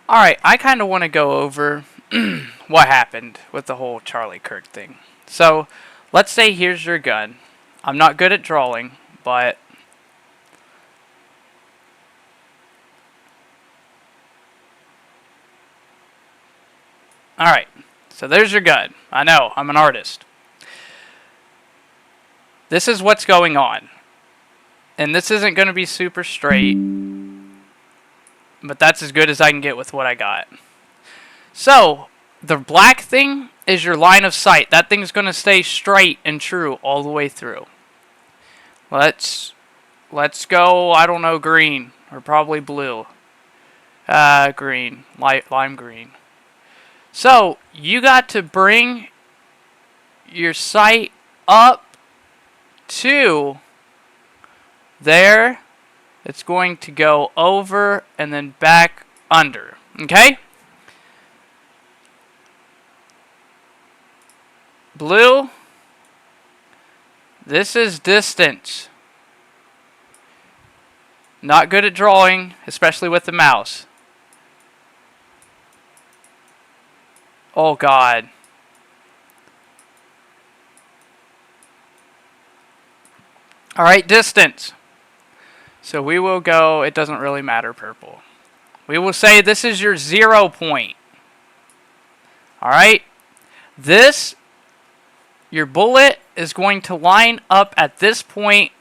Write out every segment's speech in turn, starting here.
Alright, I kind of want to go over what happened with the whole Charlie Kirk thing. So, let's say here's your gun. I'm not good at drawing, but alright, so there's your gun. I know, I'm an artist. This is what's going on. And this isn't going to be super straight, but that's as good as I can get with what I got. So, the black thing is your line of sight. That thing's going to stay straight and true all the way through. Let's go, I don't know, green. Or probably blue. Green. Lime green. So, you got to bring your sight up to there. It's going to go over and then back under. Okay? Blue. This is distance. Not good at drawing, especially with the mouse. Oh God. Alright, distance. So we will go, it doesn't really matter, purple. We will say this is your 0 point. Alright? This, your bullet is going to line up at this point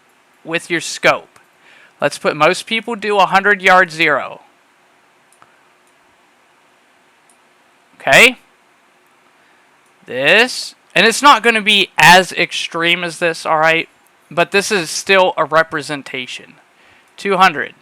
with your scope. Let's put, most people do 100 yard 0. Okay? This, and it's not going to be as extreme as this, alright? But this is still a representation. 200.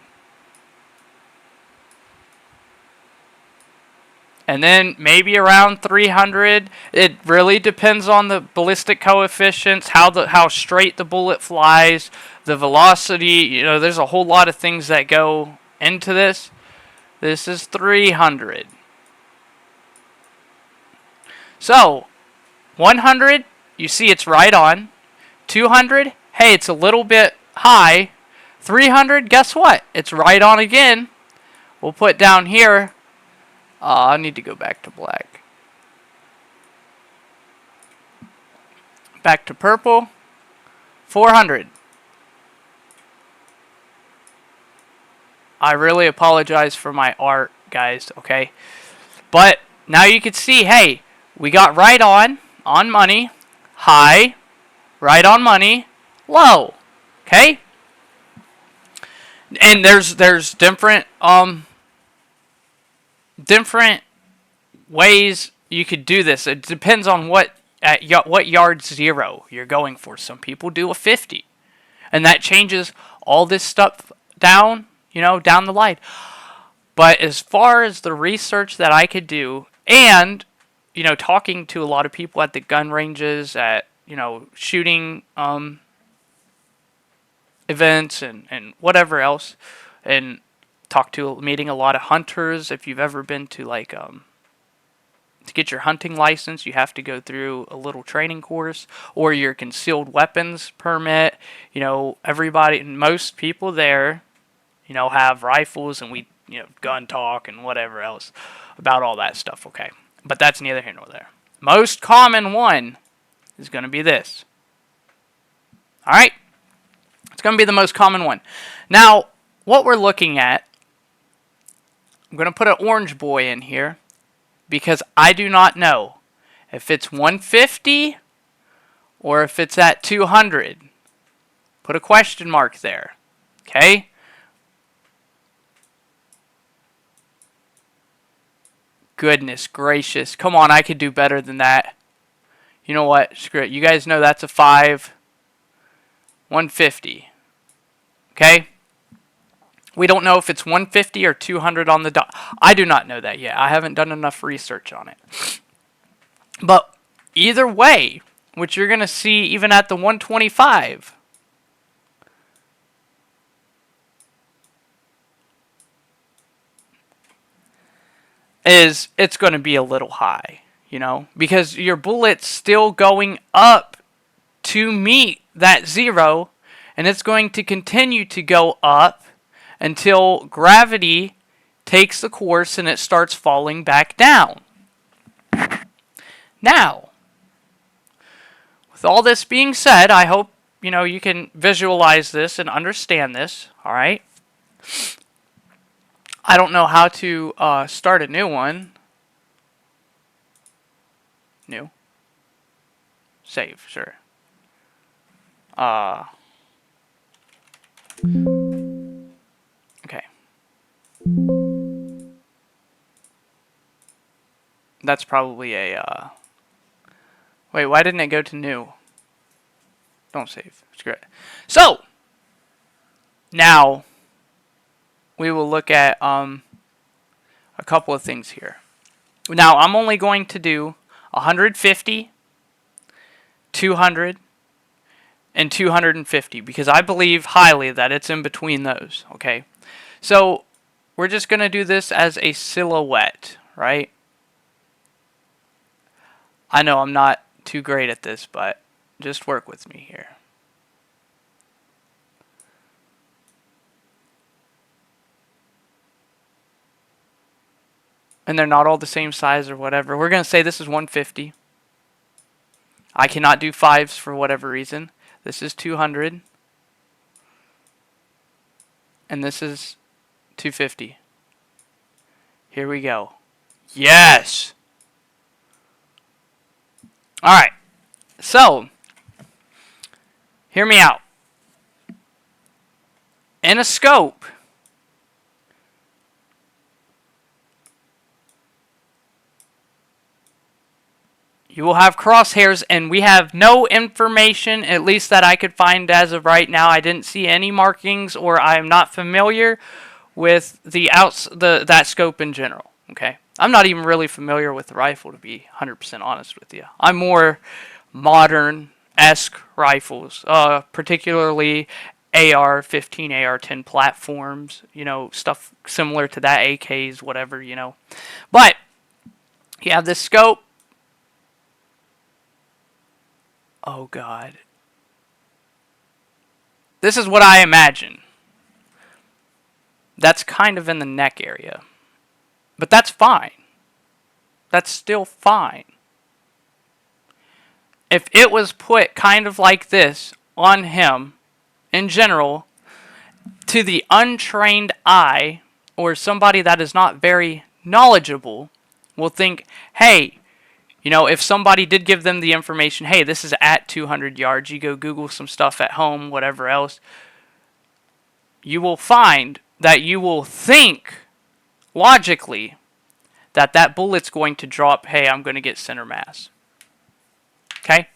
And then maybe around 300. It really depends on the ballistic coefficients, how straight the bullet flies, the velocity. You know, there's a whole lot of things that go into this. This is 300. So, 100, you see it's right on. 200, hey, it's a little bit high. 300, guess what? It's right on again. We'll put down here. I need to go back to black. Back to purple. 400. I really apologize for my art, guys, okay? But now you can see, hey, we got right on money, high, right on money, low, okay? And there's different ways you could do this. It depends on what yard 0 you're going for. Some people do a 50, and that changes all this stuff down, down the line. But as far as the research that I could do, and talking to a lot of people at the gun ranges, at shooting events and whatever else, and meeting a lot of hunters. If you've ever been to to get your hunting license, you have to go through a little training course, or your concealed weapons permit. Most people there, have rifles, and we, gun talk and whatever else about all that stuff, okay? But that's neither here nor there. Most common one is going to be this. Alright? It's going to be the most common one. Now, what we're looking at, I'm going to put an orange boy in here because I do not know if it's 150 or if it's at 200. Put a question mark there. Okay? Goodness gracious. Come on, I could do better than that. You know what? Screw it. You guys know that's a 5. 150. Okay? We don't know if it's 150 or 200 on the dot. I do not know that yet. I haven't done enough research on it. But either way, which you're going to see even at the 125, is it's going to be a little high, because your bullet's still going up to meet that 0, and it's going to continue to go up until gravity takes the course and it starts falling back down. Now, with all this being said, I hope you can visualize this and understand this. All right. I don't know how to start a new one. New. Save, sure. Okay. That's probably a, wait, why didn't it go to new? Don't save. Screw it. So, now, we will look at, a couple of things here. Now, I'm only going to do 150, 200, and 250 because I believe highly that it's in between those, okay? So, we're just going to do this as a silhouette, right? I know I'm not too great at this, but just work with me here. And they're not all the same size or whatever. We're going to say this is 150. I cannot do 5s for whatever reason. This is 200. And this is 250. Here we go. Yes! Alright. So, hear me out. In a scope, you will have crosshairs, and we have no information, at least that I could find as of right now. I didn't see any markings, or I am not familiar with that scope in general. Okay, I'm not even really familiar with the rifle, to be 100% honest with you. I'm more modern-esque rifles, particularly AR-15, AR-10 platforms. Stuff similar to that, AKs, whatever. But you have this scope. Oh, God. This is what I imagine. That's kind of in the neck area. But that's fine. That's still fine. If it was put kind of like this on him, in general, to the untrained eye, or somebody that is not very knowledgeable, will think, hey, if somebody did give them the information, hey, this is at 200 yards, you go Google some stuff at home, whatever else, you will find that you will think logically that bullet's going to drop, hey, I'm going to get center mass. Okay?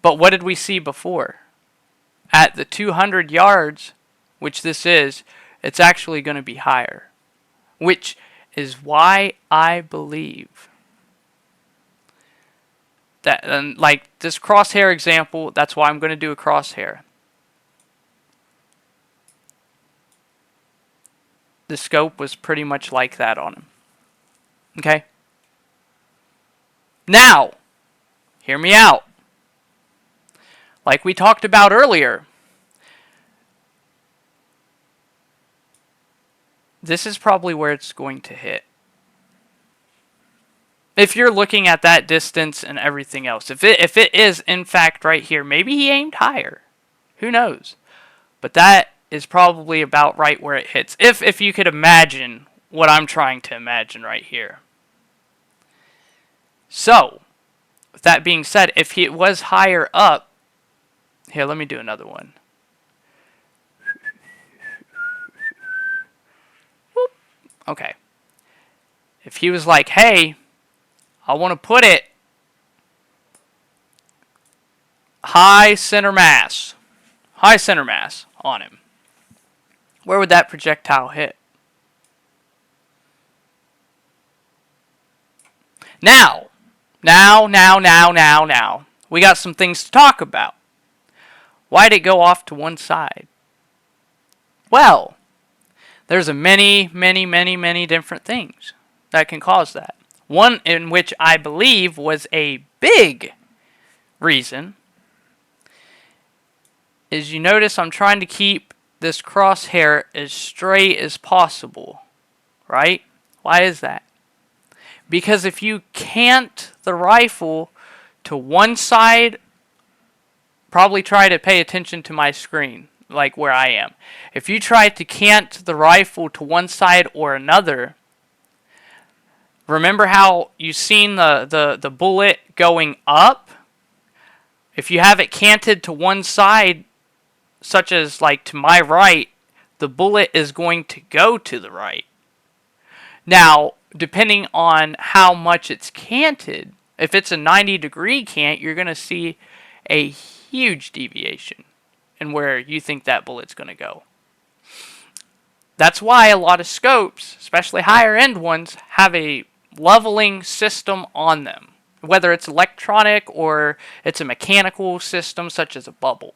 But what did we see before? At the 200 yards, which this is, it's actually going to be higher. Which is why I believe that, and like this crosshair example, that's why I'm going to do a crosshair. The scope was pretty much like that on him. Okay? Now, hear me out. Like we talked about earlier, this is probably where it's going to hit. If you're looking at that distance and everything else, if it is in fact right here, maybe he aimed higher. Who knows? But that is probably about right where it hits. If you could imagine what I'm trying to imagine right here. So, with that being said, if he was higher up, here, let me do another one. Okay. If he was like, hey, I want to put it high center mass on him, where would that projectile hit? Now, we got some things to talk about. Why'd it go off to one side? Well, there's many different things that can cause that. One in which I believe was a big reason is, you notice I'm trying to keep this crosshair as straight as possible. right? Why is that? Because if you cant the rifle to one side, probably try to pay attention to my screen, like where I am. If you try to cant the rifle to one side or another, remember how you've seen the bullet going up? If you have it canted to one side, such as like to my right, the bullet is going to go to the right. Now, depending on how much it's canted, if it's a 90-degree cant, you're going to see a huge deviation in where you think that bullet's going to go. That's why a lot of scopes, especially higher end ones, have a leveling system on them. Whether it's electronic or it's a mechanical system such as a bubble.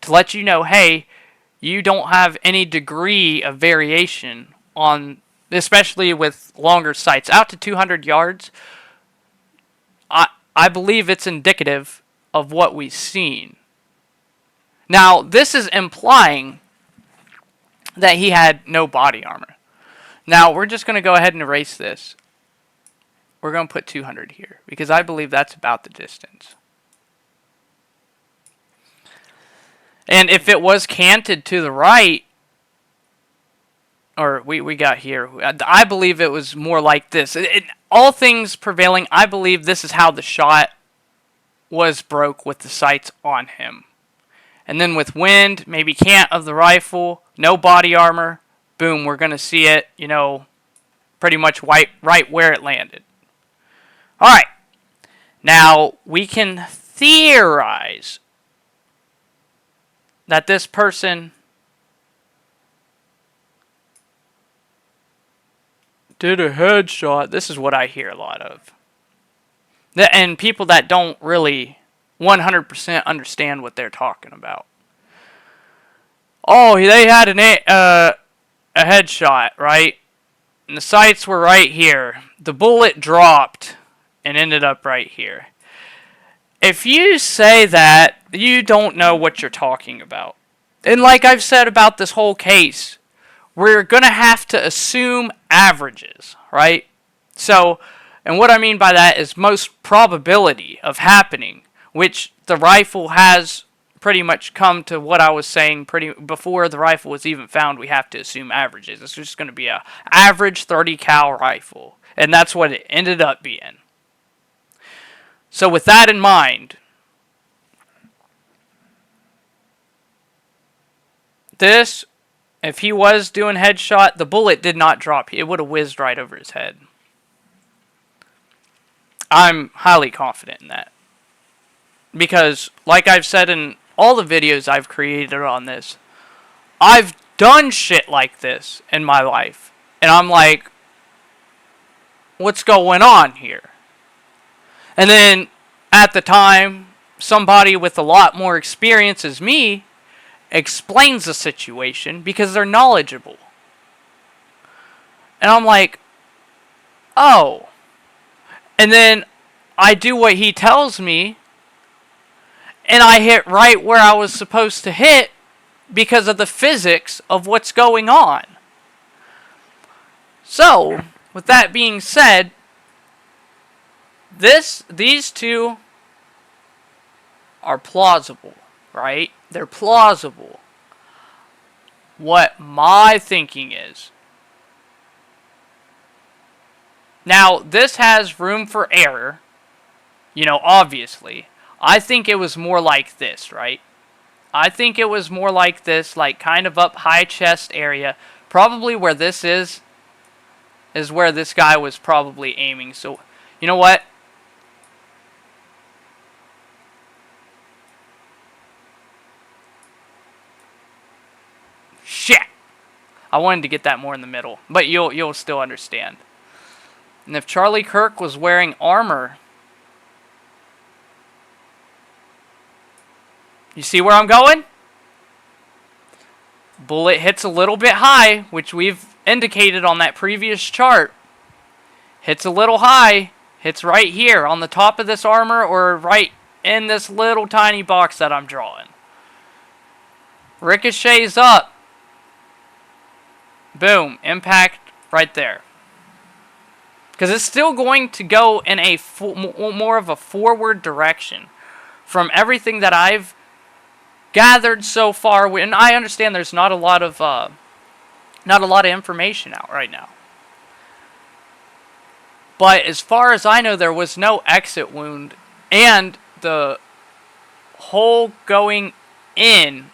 To let you know, hey, you don't have any degree of variation on, especially with longer sights. Out to 200 yards, I believe it's indicative of what we've seen. Now, this is implying that he had no body armor. Now, we're just going to go ahead and erase this. We're going to put 200 here, because I believe that's about the distance. And if it was canted to the right, or we got here, I believe it was more like this. All things prevailing, I believe this is how the shot was broke with the sights on him. And then with wind, maybe cant of the rifle, no body armor, boom, we're going to see it, pretty much right where it landed. Alright, now we can theorize that this person did a headshot. This is what I hear a lot of. And people that don't really 100% understand what they're talking about. Oh, they had a headshot, right? And the sights were right here. The bullet dropped and ended up right here. If you say that, you don't know what you're talking about. And like I've said about this whole case, we're going to have to assume averages, right? So, and what I mean by that is most probability of happening, which the rifle has pretty much come to what I was saying before the rifle was even found. We have to assume averages. It's just going to be a average 30 cal rifle, and that's what it ended up being. So with that in mind, this, if he was doing headshot, the bullet did not drop. It would have whizzed right over his head. I'm highly confident in that. Because, like I've said in all the videos I've created on this, I've done shit like this in my life. And I'm like, what's going on here? And then, at the time, somebody with a lot more experience as me explains the situation because they're knowledgeable. And I'm like, oh. And then I do what he tells me, and I hit right where I was supposed to hit because of the physics of what's going on. So, with that being said, these two are plausible, right? They're plausible. What my thinking is. Now, this has room for error, obviously. I think it was more like this, right? I think it was more like this, like kind of up high chest area. Probably where this is where this guy was probably aiming. So, you know what? Shit! I wanted to get that more in the middle, but you'll still understand. And if Charlie Kirk was wearing armor, you see where I'm going? Bullet hits a little bit high, which we've indicated on that previous chart. Hits a little high, hits right here on the top of this armor or right in this little tiny box that I'm drawing. Ricochets up. Boom. Impact right there. Because it's still going to go in a more of a forward direction from everything that I've gathered so far. And I understand there's not a lot of information out right now. But as far as I know, there was no exit wound, and the hole going in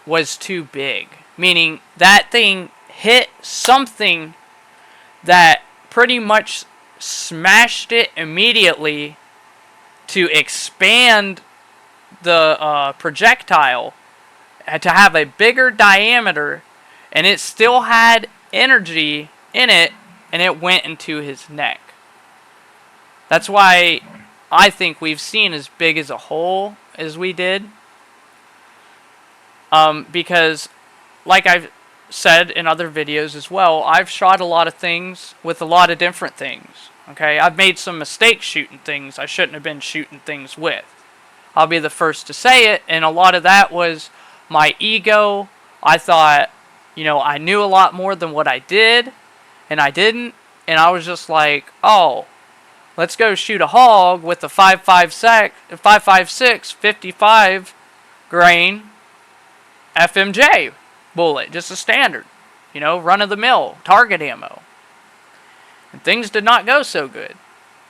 was too big. Meaning that thing hit something that pretty much smashed it immediately to expand the projectile to have a bigger diameter, and it still had energy in it, and it went into his neck. That's why I think we've seen as big as a hole as we did. Because, like I've said in other videos as well, I've shot a lot of things with a lot of different things. Okay, I've made some mistakes shooting things I shouldn't have been shooting things with. I'll be the first to say it, and a lot of that was my ego. I thought, I knew a lot more than what I did, and I didn't, and I was just like, oh, let's go shoot a hog with a 5.56, 55 grain FMJ bullet, just a standard, run-of-the-mill target ammo. And things did not go so good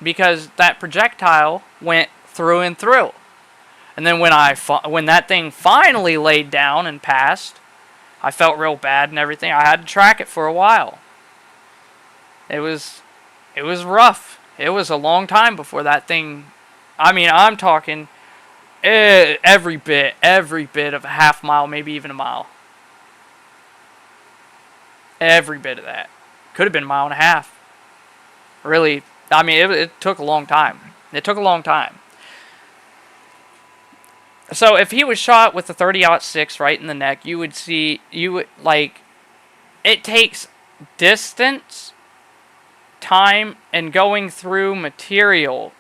because that projectile went through and through. And then when that thing finally laid down and passed, I felt real bad and everything. I had to track it for a while. It was rough. It was a long time before that thing. I mean, I'm talking every bit of a half mile, maybe even a mile. Every bit of that. Could have been a mile and a half. Really, I mean, it took a long time. It took a long time. So if he was shot with a 30-06 right in the neck, you would it takes distance, time, and going through material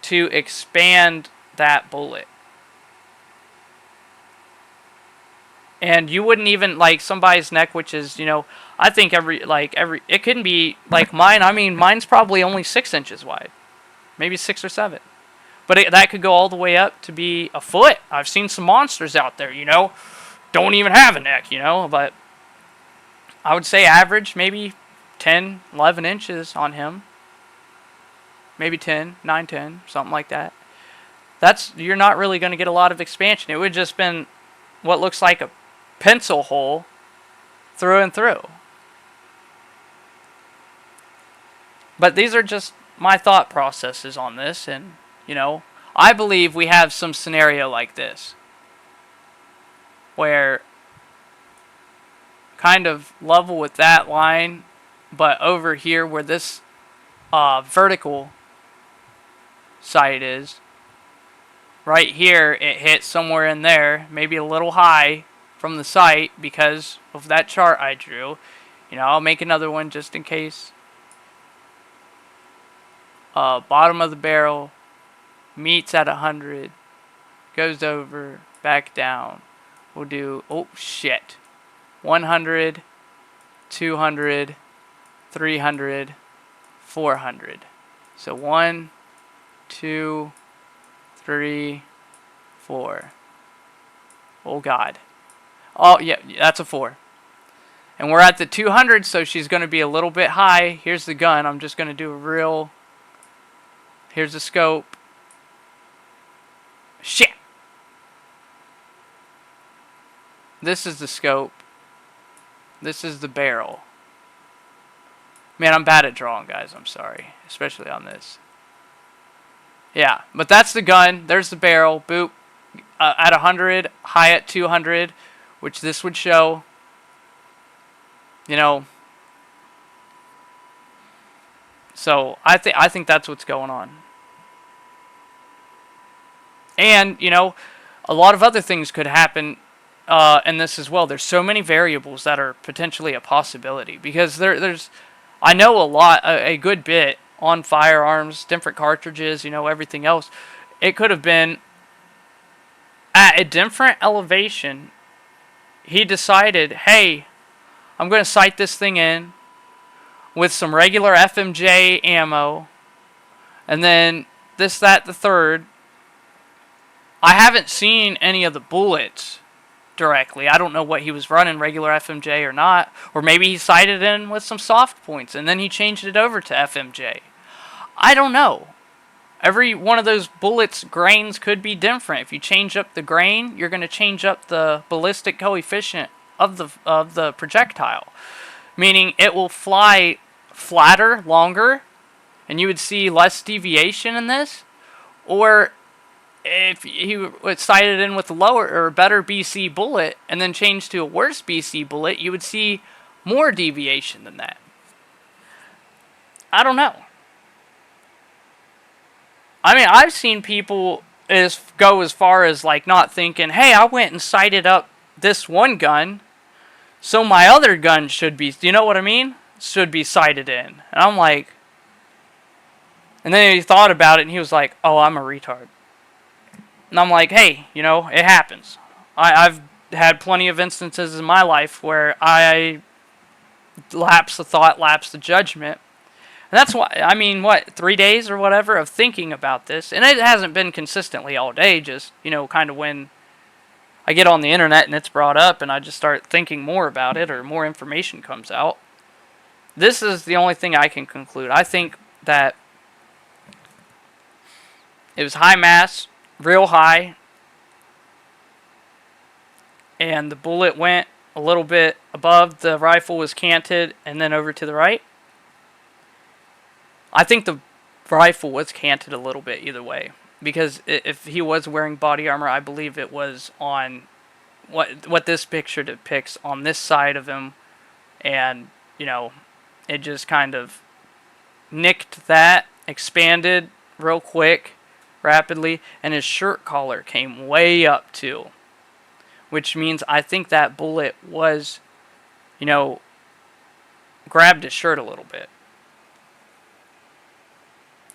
to expand that bullet. And you wouldn't even, somebody's neck, which is, I think it couldn't be like mine. I mean, mine's probably only 6 inches wide. Maybe 6 or 7. But that could go all the way up to be a foot. I've seen some monsters out there, don't even have a neck, but I would say average, maybe 10, 11 inches on him. Maybe 10, 9, 10, something like that. You're not really going to get a lot of expansion. It would just been what looks like a pencil hole through and through. But these are just my thought processes on this, and I believe we have some scenario like this where kind of level with that line, but over here where this vertical sight is, right here, it hit somewhere in there, maybe a little high from the sight because of that chart I drew. I'll make another one just in case. Bottom of the barrel, meets at 100, goes over, back down. We'll do, 100, 200, 300, 400. So 1, 2, 3, 4. Oh God. Oh yeah, that's a 4. And we're at the 200, so she's going to be a little bit high. Here's the gun. I'm just going to do a real. Here's the scope. Shit. This is the scope. This is the barrel. Man, I'm bad at drawing, guys. I'm sorry. Especially on this. Yeah, but that's the gun. There's the barrel. Boop. At 100, high at 200, which this would show. So I think that's what's going on. And, a lot of other things could happen in this as well. There's so many variables that are potentially a possibility. Because there's, I know a good bit on firearms, different cartridges, everything else. It could have been at a different elevation. He decided, hey, I'm going to sight this thing in. with some regular FMJ ammo, and then this, that, the third. I haven't seen any of the bullets directly. I don't know what he was running, regular FMJ or not. Or maybe he sighted in with some soft points and then he changed it over to FMJ. I don't know. Every one of those bullets grains could be different. If you change up the grain, you're going to change up the ballistic coefficient of the projectile, meaning it will fly flatter, longer, and you would see less deviation in this. Or if he was sighted in with a lower or better BC bullet and then changed to a worse BC bullet, you would see more deviation than that. I don't know. I mean, I've seen people go as far as like not thinking, hey, I went and sighted up this one gun, so my other gun should be, you know what I mean? Should be sighted in. And I'm like, and then he thought about it and he was like, oh, I'm a retard. And I'm like, hey, you know, it happens. I've had plenty of instances in my life where I lapse the thought, lapse the judgment. And that's why, I mean, 3 days or whatever of thinking about this. And it hasn't been consistently all day, just, you know, kind of when I get on the internet and it's brought up and I just start thinking more about it or more information comes out. This is the only thing I can conclude. I think that it was high mass, real high, and the bullet went a little bit above, the rifle was canted, and then over to the right. I think the rifle was canted a little bit either way, because if he was wearing body armor, I believe it was on what this picture depicts on this side of him, and, you know, it just kind of nicked that, expanded real quick, rapidly, and his shirt collar came way up too, which means I think that bullet was, you know, grabbed his shirt a little bit.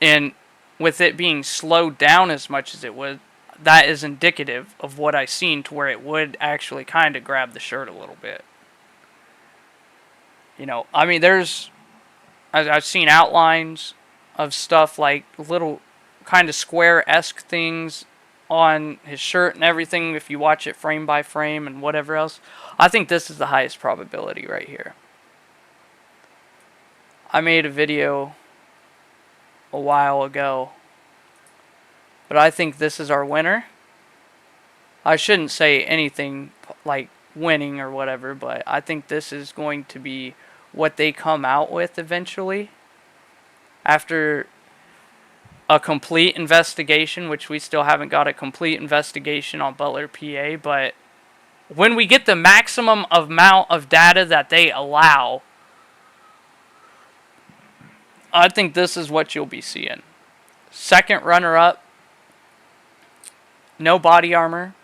And with it being slowed down as much as it was, that is indicative of what I seen, to where it would actually kind of grab the shirt a little bit. You know, I mean, I've seen outlines of stuff like little kind of square-esque things on his shirt and everything if you watch it frame by frame and whatever else. I think this is the highest probability right here. I made a video a while ago, but I think this is our winner. I shouldn't say anything like winning or whatever, but I think this is going to be what they come out with eventually after a complete investigation, which we still haven't got a complete investigation on Butler, PA, but when we get the maximum amount of data that they allow, I think this is what you'll be seeing. Second runner-up, no body armor.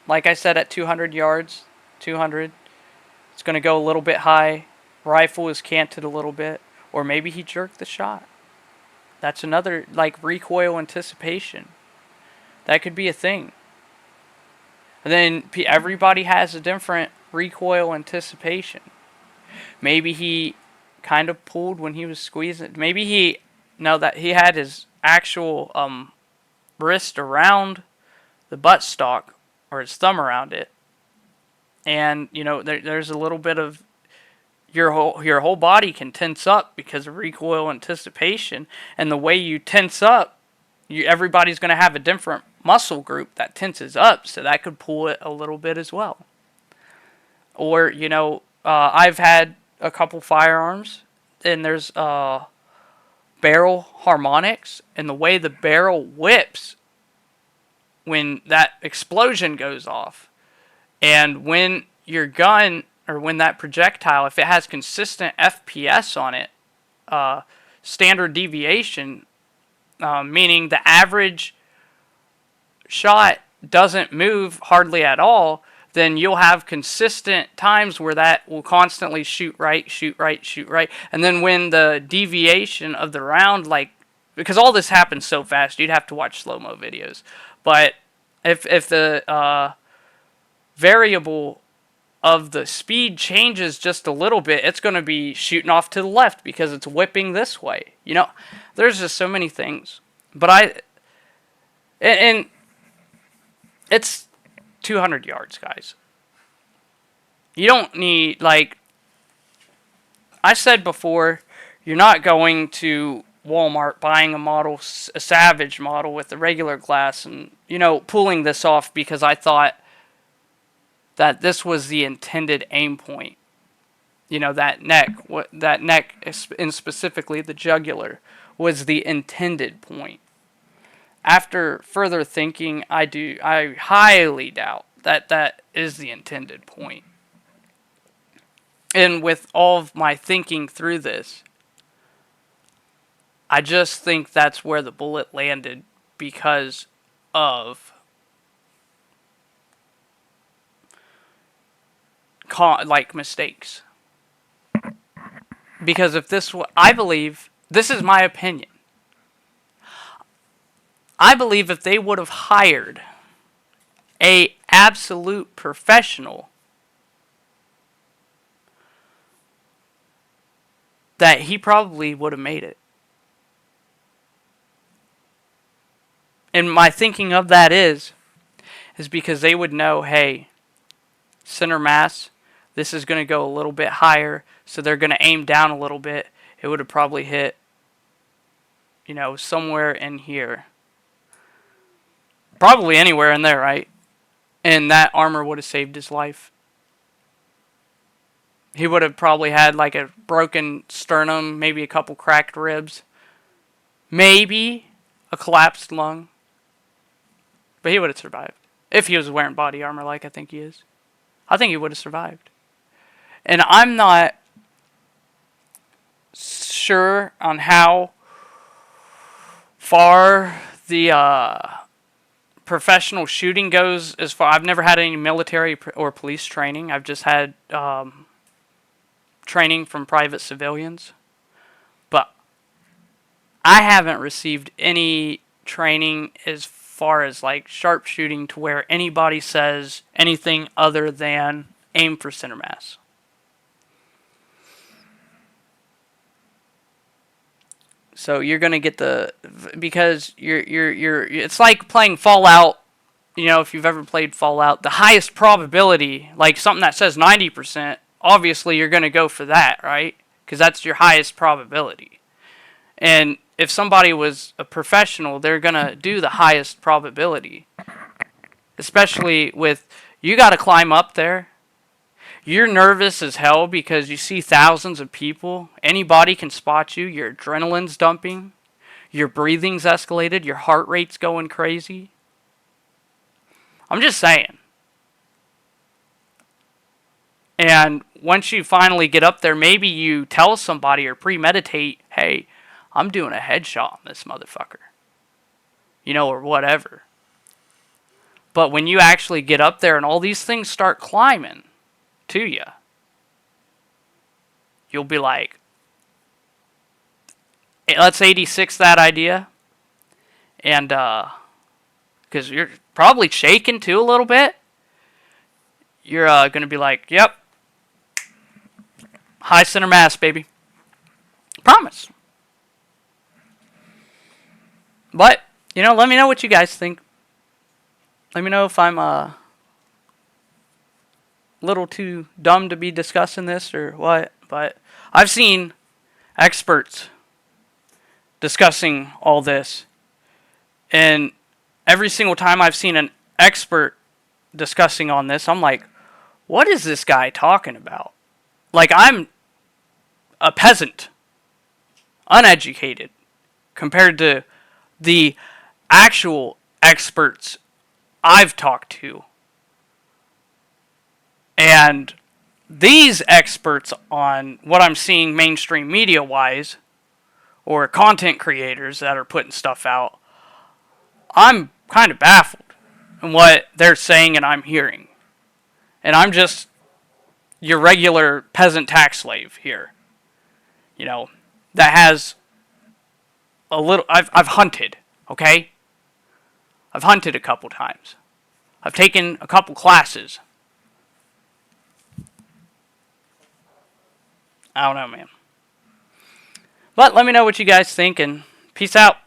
Like I said, at 200 yards, 200. It's going to go a little bit high. Rifle is canted a little bit. Or maybe he jerked the shot. That's another, like, recoil anticipation. That could be a thing. And then everybody has a different recoil anticipation. Maybe he kind of pulled when he was squeezing. Maybe he had his actual wrist around the buttstock, or his thumb around it, and you know there's a little bit of your whole body can tense up because of recoil anticipation, and the way you tense up, everybody's going to have a different muscle group that tenses up, so that could pull it a little bit as well. Or, you know, I've had a couple firearms, and there's barrel harmonics, and the way the barrel whips when that explosion goes off, and when your gun, or when that projectile, if it has consistent FPS on it, standard deviation, meaning the average shot doesn't move hardly at all, then you'll have consistent times where that will constantly shoot right, shoot right, shoot right. And then when the deviation of the round, like, because all this happens so fast, you'd have to watch slow-mo videos. But if the variable of the speed changes just a little bit, it's going to be shooting off to the left because it's whipping this way. There's just so many things. But and it's 200 yards, guys. You don't need, like I said before, you're not going to Walmart buying a Savage model with the regular glass and, pulling this off because I thought that this was the intended aim point. That neck, and specifically the jugular, was the intended point. After further thinking, I highly doubt that is the intended point. And with all of my thinking through this, I just think that's where the bullet landed because of mistakes. Because if I believe, this is my opinion, I believe if they would have hired a absolute professional, that he probably would have made it. And my thinking of that is because they would know, hey, center mass, this is going to go a little bit higher, so they're going to aim down a little bit. It would have probably hit, somewhere in here. Probably anywhere in there, right? And that armor would have saved his life. He would have probably had like a broken sternum, maybe a couple cracked ribs, maybe a collapsed lung. But he would have survived. If he was wearing body armor like I think he is. I think he would have survived. And I'm not sure on how far the professional shooting goes as far. I've never had any military or police training. I've just had training from private civilians. But I haven't received any training as far as like sharpshooting to where anybody says anything other than aim for center mass. So you're gonna get because you're it's like playing Fallout. If you've ever played Fallout, the highest probability, like something that says 90%, obviously you're gonna go for that, right? Because that's your highest probability. And if somebody was a professional, they're gonna do the highest probability. Especially with, you gotta climb up there. You're nervous as hell because you see thousands of people. Anybody can spot you. Your adrenaline's dumping. Your breathing's escalated. Your heart rate's going crazy. I'm just saying. And once you finally get up there, maybe you tell somebody or premeditate, hey, I'm doing a headshot on this motherfucker. Or whatever. But when you actually get up there and all these things start climbing to you, you'll be like, hey, let's 86 that idea. And, because you're probably shaking too a little bit. You're going to be like, yep, high center mass, baby. Promise. But, let me know what you guys think. Let me know if I'm a little too dumb to be discussing this or what. But I've seen experts discussing all this. And every single time I've seen an expert discussing on this, I'm like, what is this guy talking about? Like, I'm a peasant, uneducated, compared to the actual experts I've talked to. And these experts on what I'm seeing mainstream media-wise, or content creators that are putting stuff out, I'm kind of baffled in what they're saying and I'm hearing. And I'm just your regular peasant tax slave here. That has a little... I've hunted, okay? I've hunted a couple times. I've taken a couple classes. I don't know, man. But let me know what you guys think, and peace out.